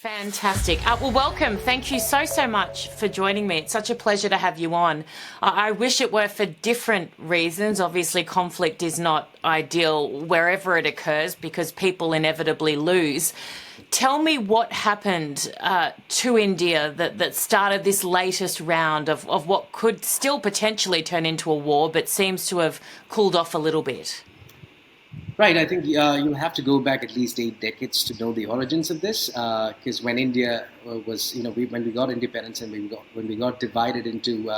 Fantastic. Well, welcome. Thank you so much for joining me. It's such a pleasure to have you on. I wish it were for different reasons. Obviously, conflict is not ideal wherever it occurs because people inevitably lose. Tell me what happened to India that started this latest round of what could still potentially turn into a war, but seems to have cooled off a little bit. Right, I think you'll have to go back at least 8 decades to know the origins of this. Because when India was, when we got independence and when we got divided into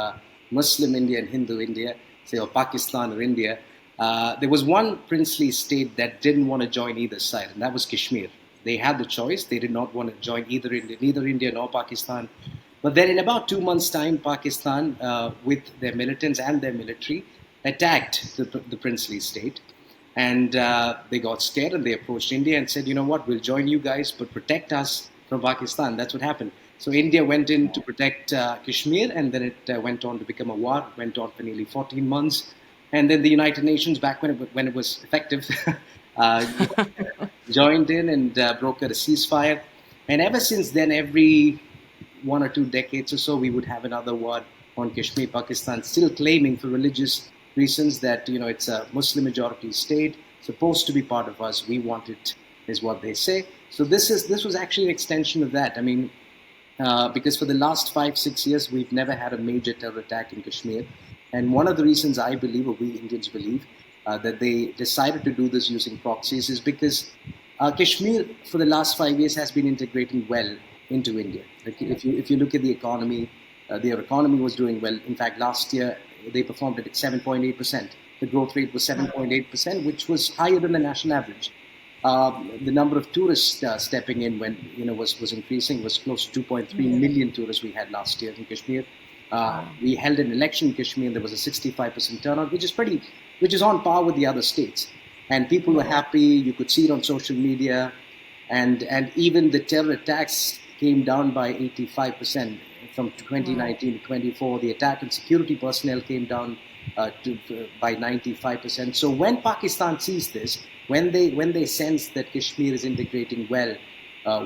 Muslim India and Hindu India, say, or Pakistan or India, there was one princely state that didn't want to join either side, and that was Kashmir. They had the choice; they did not want to join neither India nor Pakistan. But then, in about 2 months' time, Pakistan, with their militants and their military, attacked the princely state. And they got scared and they approached India and said, you know what, we'll join you guys, but protect us from Pakistan. That's what happened. So India went in to protect Kashmir, and then it went on to become a war. It went on for nearly 14 months. And then the United Nations, back when it was effective, uh, joined in and brokered a ceasefire. And ever since then, every 1 or 2 decades or so, we would have another war on Kashmir. Pakistan still claiming for religious reasons that it's a Muslim majority state, supposed to be part of us. We want it, is what they say. So this was actually an extension of that. I mean, because for the last 5-6 years, we've never had a major terror attack in Kashmir. And one of the reasons I believe, or we Indians believe, that they decided to do this using proxies is because Kashmir for the last 5 years has been integrating well into India. Like if you look at the economy, their economy was doing well. In fact, last year they performed at 7.8%. The growth rate was 7.8%, which was higher than the national average. The number of tourists stepping in was increasing. Was close to 2.3 million tourists we had last year in Kashmir. We held an election in Kashmir, and there was a 65% turnout, which is on par with the other states. And people were happy. You could see it on social media, and even the terror attacks came down by 85% from 2019 to 24. The attack and security personnel came down by 95%. So when Pakistan sees this, when they sense that Kashmir is integrating well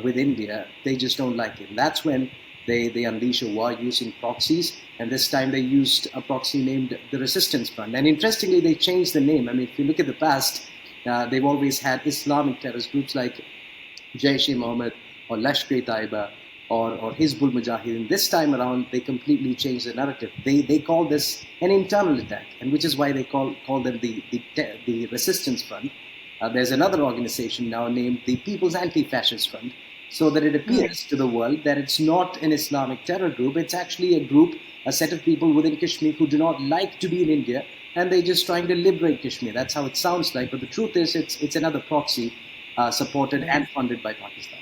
with India, they just don't like it. And that's when they unleash a war using proxies. And this time they used a proxy named the Resistance Front. And interestingly, they changed the name. I mean, if you look at the past, they've always had Islamic terrorist groups like Jaish-e-Mohammed or Lashkar-e-Taiba or Hizbul Mujahideen. This time around, they completely changed the narrative. They call this an internal attack, and which is why they call them the Resistance Front. There's another organization now named the People's Anti-Fascist Front, so that it appears to the world that it's not an Islamic terror group. It's actually a set of people within Kashmir who do not like to be in India, and they're just trying to liberate Kashmir. That's how it sounds like. But the truth is, it's another proxy supported and funded by Pakistan.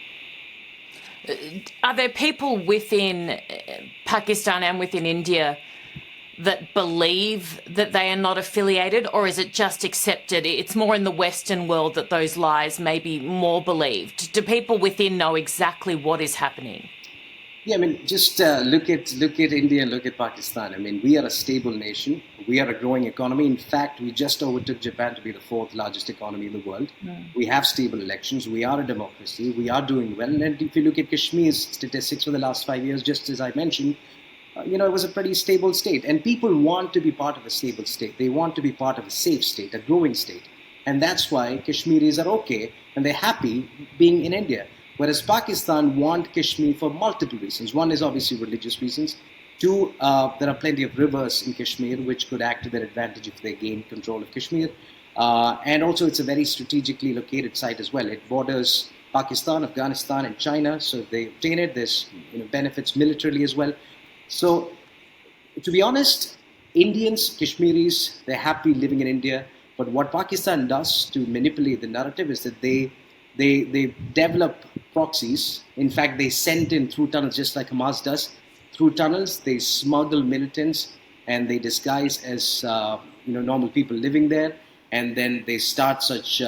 Are there people within Pakistan and within India that believe that they are not affiliated, or is it just accepted? It's more in the Western world that those lies may be more believed. Do people within know exactly what is happening? Yeah, I mean, just look at India and look at Pakistan. I mean, we are a stable nation. We are a growing economy. In fact, we just overtook Japan to be the fourth largest economy in the world. We have stable elections. We are a democracy. We are doing well. And if you look at Kashmir's statistics for the last 5 years, just as I mentioned, it was a pretty stable state. And people want to be part of a stable state. They want to be part of a safe state, a growing state. And that's why Kashmiris are okay and they're happy being in India. Whereas Pakistan want Kashmir for multiple reasons. One is obviously religious reasons. Two, there are plenty of rivers in Kashmir which could act to their advantage if they gain control of Kashmir. And also it's a very strategically located site as well. It borders Pakistan, Afghanistan, and China. So if they obtain it, there's benefits militarily as well. So to be honest, Indians, Kashmiris, they're happy living in India. But what Pakistan does to manipulate the narrative is that they develop proxies. In fact, they send in through tunnels, just like Hamas does. Through tunnels, they smuggle militants and they disguise as normal people living there. And then they start such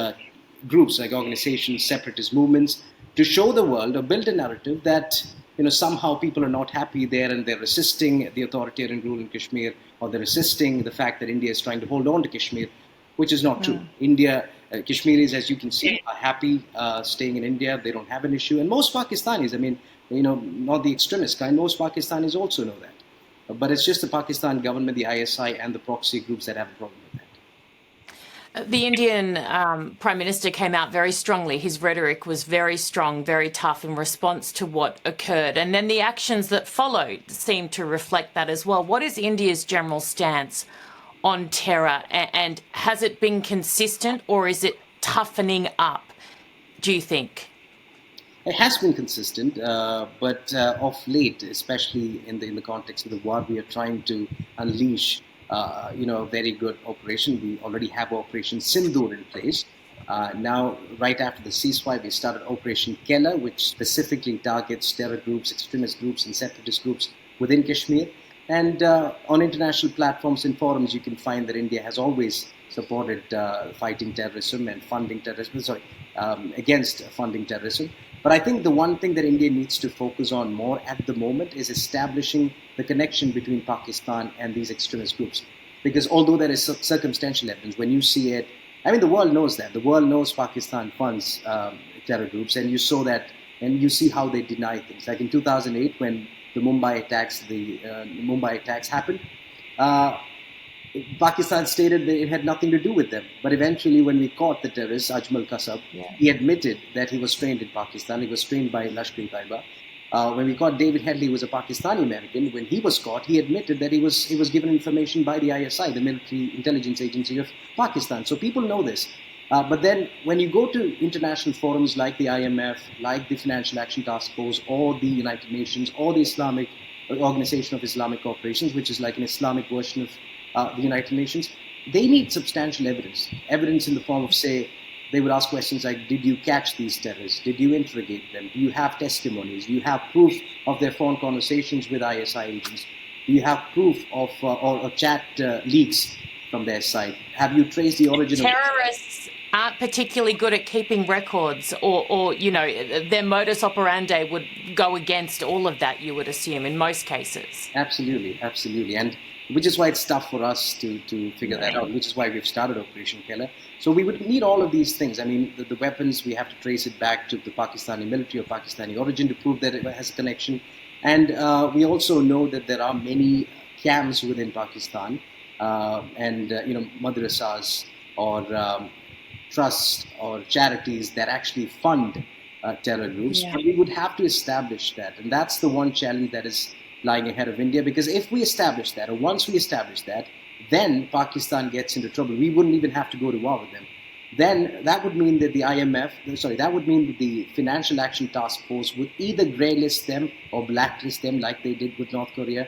groups like organizations, separatist movements, to show the world or build a narrative that somehow people are not happy there and they're resisting the authoritarian rule in Kashmir, or they're resisting the fact that India is trying to hold on to Kashmir, which is not true. India Kashmiris, as you can see, are happy staying in India. They don't have an issue. And most Pakistanis, I mean, not the extremist kind, most Pakistanis also know that. But it's just the Pakistan government, the ISI, and the proxy groups that have a problem with that. The Indian Prime Minister came out very strongly. His rhetoric was very strong, very tough in response to what occurred. And then the actions that followed seemed to reflect that as well. What is India's general stance on terror? And has it been consistent, or is it toughening up, do you think? It has been consistent, but of late, especially in the context of the war, we are trying to unleash, a very good operation. We already have Operation Sindoor in place. Now, right after the ceasefire, we started Operation Keller, which specifically targets terror groups, extremist groups, and separatist groups within Kashmir. And on international platforms and forums, you can find that India has always supported fighting terrorism and funding terrorism. Against funding terrorism. But I think the one thing that India needs to focus on more at the moment is establishing the connection between Pakistan and these extremist groups. Because although there is circumstantial evidence, when you see it, I mean, the world knows that. The world knows Pakistan funds terror groups, and you saw that, and you see how they deny things. Like in 2008, when the Mumbai attacks happened, Pakistan stated that it had nothing to do with them. But eventually, when we caught the terrorist, Ajmal Kasab, he admitted that he was trained in Pakistan. He was trained by Lashkar-e-Taiba. When we caught David Headley, who was a Pakistani American, when he was caught, he admitted that he was given information by the ISI, the military intelligence agency of Pakistan. So people know this. But then when you go to international forums like the IMF, like the Financial Action Task Force, or the United Nations, or the Islamic Organization of Islamic Cooperations, which is like an Islamic version of the United Nations, they need substantial evidence. Evidence in the form of, say, they would ask questions like, did you catch these terrorists? Did you interrogate them? Do you have testimonies? Do you have proof of their phone conversations with ISI agents? Do you have proof of or chat leaks from their side? Have you traced the origin of terrorists aren't particularly good at keeping records, or their modus operandi would go against all of that, you would assume, in most cases. Absolutely. And which is why it's tough for us to figure that out, which is why we've started Operation Keller. So we would need all of these things. I mean, the weapons, we have to trace it back to the Pakistani military or Pakistani origin to prove that it has a connection. And we also know that there are many camps within Pakistan and madrasas or trusts or charities that actually fund terror groups. But we would have to establish that. And that's the one challenge that is lying ahead of India, because if we establish that, or once we establish that, then Pakistan gets into trouble. We wouldn't even have to go to war with them. Then that would mean that that would mean that the Financial Action Task Force would either graylist them or blacklist them like they did with North Korea.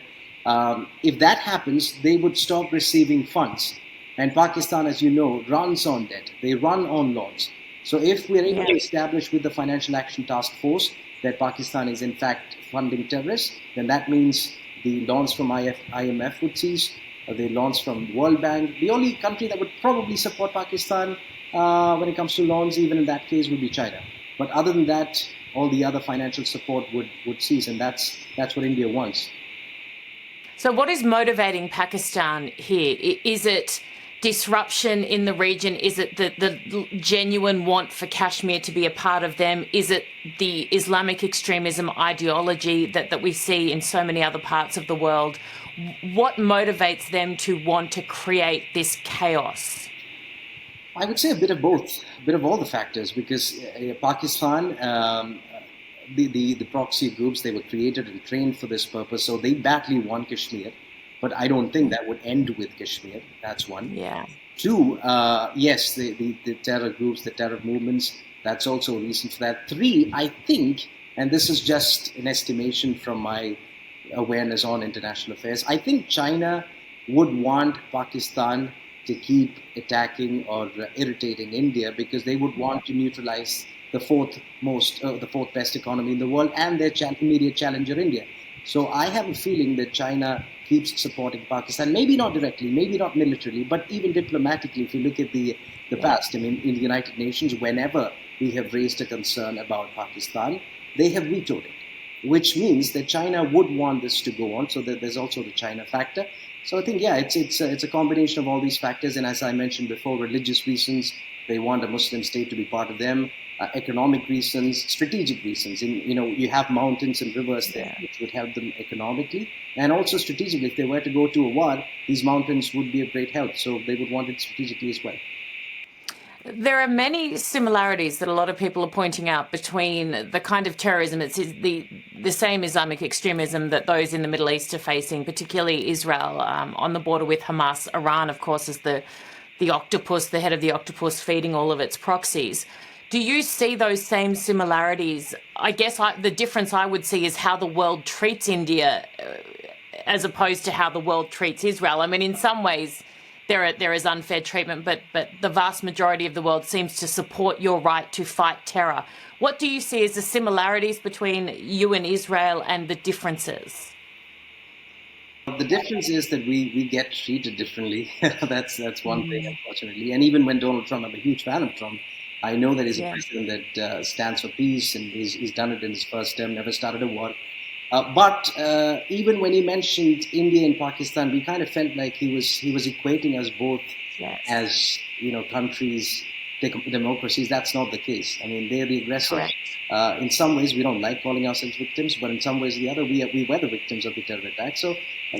If that happens, they would stop receiving funds. And Pakistan, as you know, runs on debt. They run on loans. So if we're able to establish with the Financial Action Task Force that Pakistan is in fact funding terrorists, then that means the loans from IMF would cease, the loans from World Bank. The only country that would probably support Pakistan when it comes to loans, even in that case, would be China. But other than that, all the other financial support would cease, and that's what India wants. So what is motivating Pakistan here? Is it disruption in the region? Is it the genuine want for Kashmir to be a part of them? Is it the Islamic extremism ideology that we see in so many other parts of the world? What motivates them to want to create this chaos? I would say a bit of both, a bit of all the factors, because Pakistan, the proxy groups, they were created and trained for this purpose, so they badly want Kashmir. But I don't think that would end with Kashmir. That's one. Yeah. Two, yes, the terror groups, the terror movements, that's also a reason for that. Three, I think, and this is just an estimation from my awareness on international affairs, I think China would want Pakistan to keep attacking or irritating India, because they would want to neutralize the fourth best economy in the world and their immediate challenger, India. So I have a feeling that China keeps supporting Pakistan, maybe not directly, maybe not militarily, but even diplomatically. If you look at the past, I mean, in the United Nations, whenever we have raised a concern about Pakistan, they have vetoed it. which means that China would want this to go on. So that there's also the China factor. So I think, yeah, it's a combination of all these factors. And as I mentioned before, religious reasons, they want a Muslim state to be part of them. Economic reasons, strategic reasons. You have mountains and rivers there, which would help them economically, and also strategically. If they were to go to a war, these mountains would be of great help. So they would want it strategically as well. There are many similarities that a lot of people are pointing out between the kind of terrorism, it's the same Islamic extremism that those in the Middle East are facing, particularly Israel, on the border with Hamas. Iran, of course, is the octopus, the head of the octopus, feeding all of its proxies. Do you see those same similarities? I guess the difference I would see is how the world treats India as opposed to how the world treats Israel. I mean, in some ways, there is unfair treatment, but the vast majority of the world seems to support your right to fight terror. What do you see as the similarities between you and Israel and the differences? The difference is that we get treated differently. That's one thing, unfortunately. And even when Donald Trump, I'm a huge fan of Trump. I know that he's a president that stands for peace, and he's done it in his first term, never started a war. But even when he mentioned India and Pakistan, we kind of felt like he was equating us both as countries, democracies. That's not the case. I mean, they're the aggressor. In some ways, we don't like calling ourselves victims, but in some ways, the other, we were the victims of the terror attack. So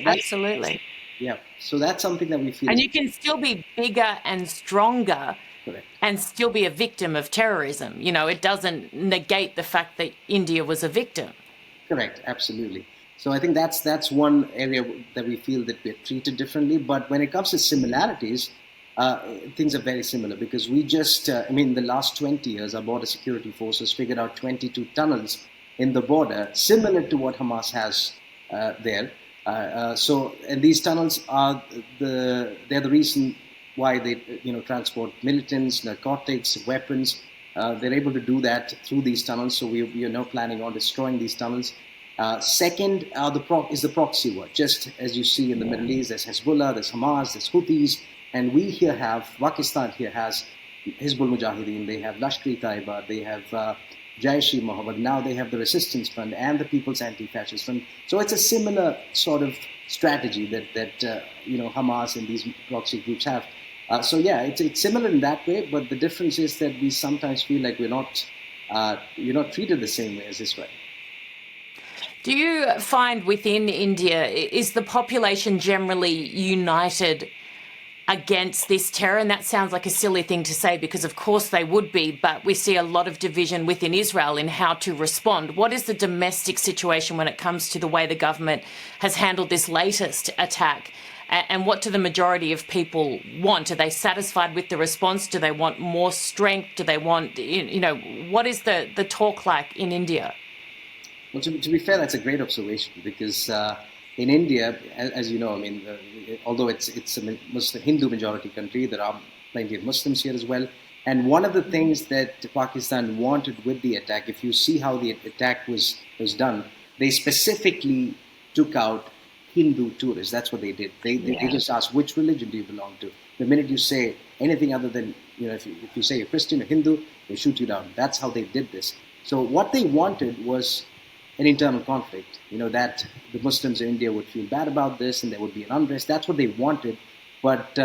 absolutely, yeah. So that's something that we feel. And you can still be bigger and stronger. Correct. And still be a victim of terrorism. It doesn't negate the fact that India was a victim. Correct, absolutely. So I think that's one area that we feel that we're treated differently. But when it comes to similarities, things are very similar because we just, in the last 20 years, our border security forces figured out 22 tunnels in the border, similar to what Hamas has there. And these tunnels they're the reason why they transport militants, narcotics, weapons. They're able to do that through these tunnels. So we are now planning on destroying these tunnels. Second, is the proxy war. Just as you see in the Middle East, there's Hezbollah, there's Hamas, there's Houthis, and Pakistan here has Hizbul Mujahideen, they have Lashkar-e-Taiba, they have Jaish-e-Mohammed, now they have the Resistance Front and the People's Anti-Fascist Front. So it's a similar sort of strategy that Hamas and these proxy groups have. It's similar in that way, but the difference is that we sometimes feel like we're not treated the same way as Israel. Do you find within India, is the population generally united against this terror? And that sounds like a silly thing to say because of course they would be, but we see a lot of division within Israel in how to respond. What is the domestic situation when it comes to the way the government has handled this latest attack? And what do the majority of people want? Are they satisfied with the response? Do they want more strength? Do they want, what is the talk like in India? Well, to be fair, that's a great observation because in India, as you know, although it's a Muslim, Hindu majority country, there are plenty of Muslims here as well. And one of the things that Pakistan wanted with the attack, if you see how the attack was done, they specifically took out Hindu tourists. That's what they did. They just asked, which religion do you belong to? The minute you say anything other than, if you say you're Christian or Hindu, they shoot you down. That's how they did this. So what they wanted was an internal conflict, that the Muslims in India would feel bad about this and there would be an unrest. That's what they wanted. But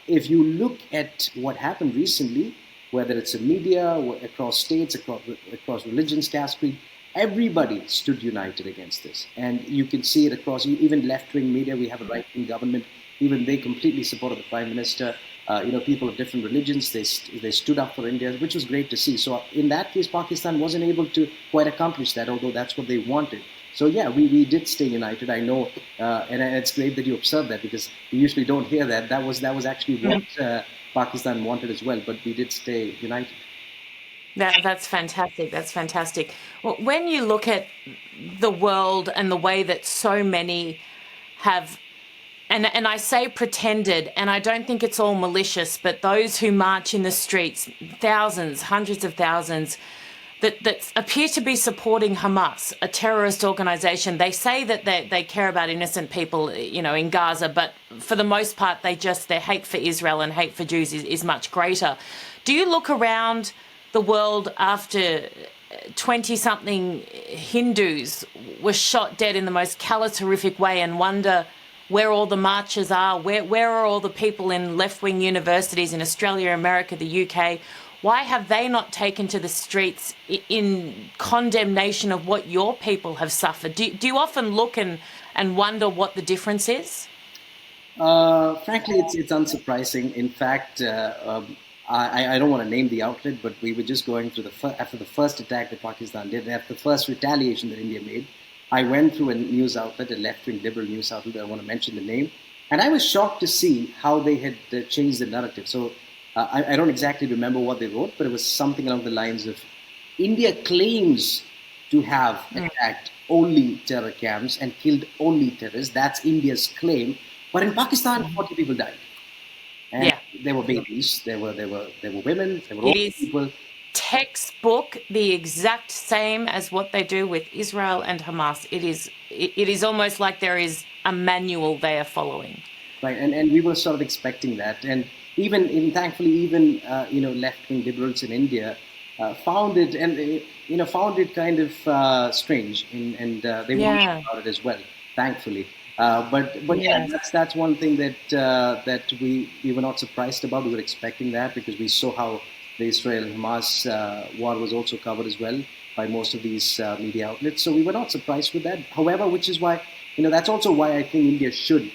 if you look at what happened recently, whether it's in media, across states, across religions, caste, creed, everybody stood united against this. And you can see it across even left-wing media. We have a right-wing government. Even they completely supported the Prime Minister. People of different religions, they stood up for India, which was great to see. So in that case, Pakistan wasn't able to quite accomplish that, although that's what they wanted. So yeah, we did stay united. I know, and it's great that you observed that because you usually don't hear that. That was actually what Pakistan wanted as well, but we did stay united. That's fantastic. That's fantastic. Well, when you look at the world and the way that so many have, and I say pretended, and I don't think it's all malicious, but those who march in the streets, thousands, hundreds of thousands, that appear to be supporting Hamas, a terrorist organization. They say that they care about innocent people, in Gaza, but for the most part, their hate for Israel and hate for Jews is much greater. Do you look around the world after 20-something Hindus were shot dead in the most callous, horrific way, and wonder where all the marchers are, where are all the people in left-wing universities in Australia, America, the UK? Why have they not taken to the streets in condemnation of what your people have suffered? Do you often look and wonder what the difference is? Frankly, it's unsurprising. In fact, I don't want to name the outlet, but we were just going through after the first attack that Pakistan did, after the first retaliation that India made. I went through a news outlet, a left-wing liberal news outlet. I don't want to mention the name, and I was shocked to see how they had changed the narrative. So I don't exactly remember what they wrote, but it was something along the lines of India claims to have attacked only terror camps and killed only terrorists. That's India's claim. But in Pakistan, 40 people died. And Yeah. there were babies, there were women, there were It old is people. textbook the exact same as what they do with Israel and Hamas. It is almost like there is a manual they are following. Right, and we were sort of expecting that. And thankfully, even left-wing liberals in India found it, and found it kind of strange, and they worried Yeah. about it as well. Thankfully, but yeah, Yes. that's one thing that we were not surprised about. We were expecting that because we saw how the Israel-Hamas war was also covered as well by most of these media outlets. So we were not surprised with that. However, which is why that's also why I think India should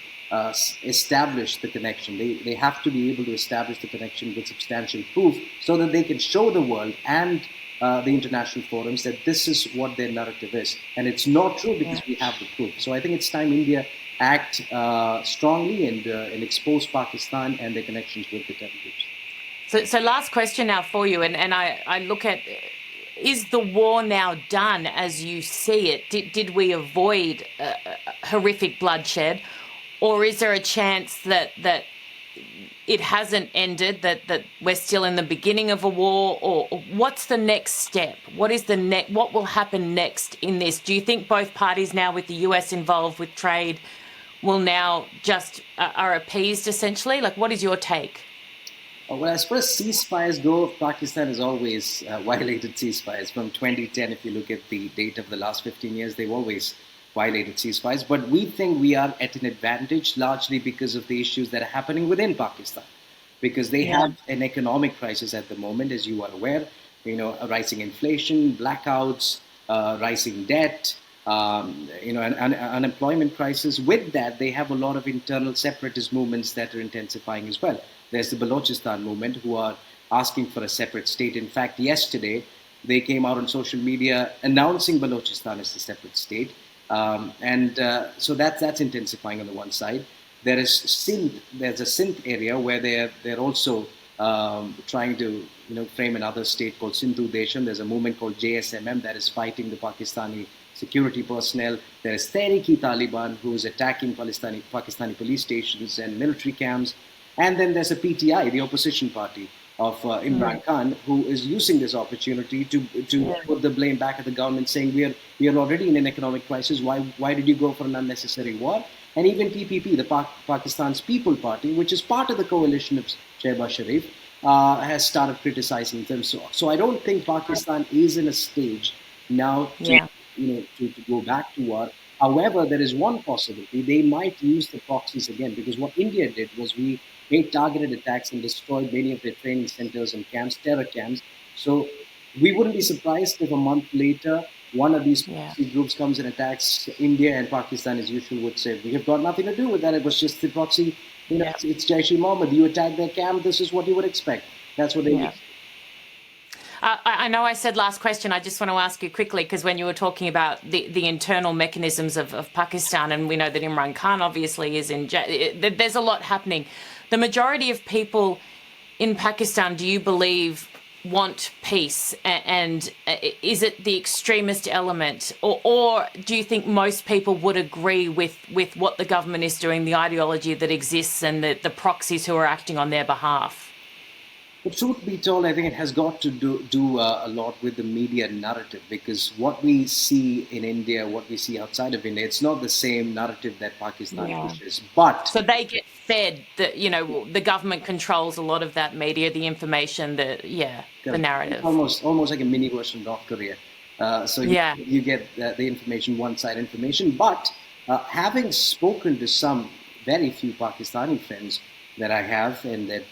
establish the connection. They have to be able to establish the connection with substantial proof so that they can show the world and the international forums that this is what their narrative is. And it's not true because we have the proof. So I think it's time India act strongly and expose Pakistan and their connections with the terror groups. So last question now for you, and I look at, is the war now done as you see it? Did we avoid horrific bloodshed, or is there a chance that it hasn't ended, that we're still in the beginning of a war, or what's the next step? What will happen next in this? Do you think both parties now, with the US involved with trade, will now just are appeased essentially? Like, what is your take? Well, as far as ceasefires go, Pakistan has always violated ceasefires. From 2010, if you look at the data of the last 15 years, they've always violated ceasefires. But we think we are at an advantage largely because of the issues that are happening within Pakistan. Because they have an economic crisis at the moment, as you are aware. A rising inflation, blackouts, rising debt, an unemployment crisis. With that, they have a lot of internal separatist movements that are intensifying as well. There's the Balochistan movement who are asking for a separate state. In fact, yesterday, they came out on social media announcing Balochistan as a separate state. So that's intensifying on the one side. There's a Sindh area where they're also trying to frame another state called Sindhu Desham. There's a movement called JSMM that is fighting the Pakistani security personnel. There is Tehreek-e-Taliban, who is attacking Pakistani police stations and military camps. And then there's a PTI, the opposition party of Imran Khan, who is using this opportunity to put the blame back at the government, saying we are already in an economic crisis. Why did you go for an unnecessary war? And even PPP, the Pakistan's People Party, which is part of the coalition of Shehbaz Sharif, has started criticizing them. So I don't think Pakistan is in a stage now to go back to war. However, there is one possibility. They might use the proxies again, because what India did was we made targeted attacks and destroyed many of their training centers and camps, terror camps. So we wouldn't be surprised if a month later, one of these proxy groups comes and attacks India, and Pakistan, as usual, would say, we have got nothing to do with that. It was just the proxy. It's Jaish-e-Mohammed. You attacked their camp. This is what you would expect. That's what they do. I know I said last question. I just want to ask you quickly, because when you were talking about the internal mechanisms of Pakistan, and we know that Imran Khan obviously is in jail, there's a lot happening. The majority of people in Pakistan, do you believe, want peace? And is it the extremist element? Or do you think most people would agree with what the government is doing, the ideology that exists, and the proxies who are acting on their behalf? The truth be told, I think it has got to do a lot with the media narrative, because what we see in India, what we see outside of India, it's not the same narrative that Pakistan pushes. But so they get fed that the government controls a lot of that media, the information, the narrative. Almost like a mini version of North Korea. So Yeah. you get the information, one-side information. But having spoken to some very few Pakistani friends that I have, and that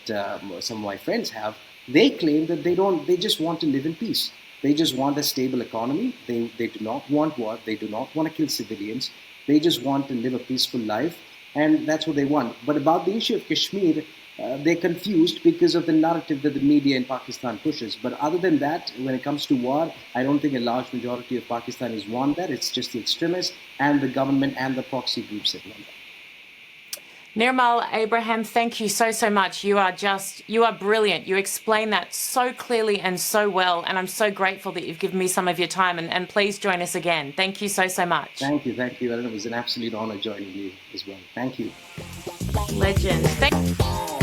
some of my friends have, they claim that they just want to live in peace. They just want a stable economy. They do not want war. They do not want to kill civilians. They just want to live a peaceful life, and that's what they want. But about the issue of Kashmir, they're confused because of the narrative that the media in Pakistan pushes. But other than that, when it comes to war, I don't think a large majority of Pakistanis want that. It's just the extremists and the government and the proxy groups that want that. Nirmal, Abraham, thank you so much. You are brilliant. You explain that so clearly and so well. And I'm so grateful that you've given me some of your time. And please join us again. Thank you so much. Thank you, Erin. It was an absolute honor joining you as well. Thank you. Legend.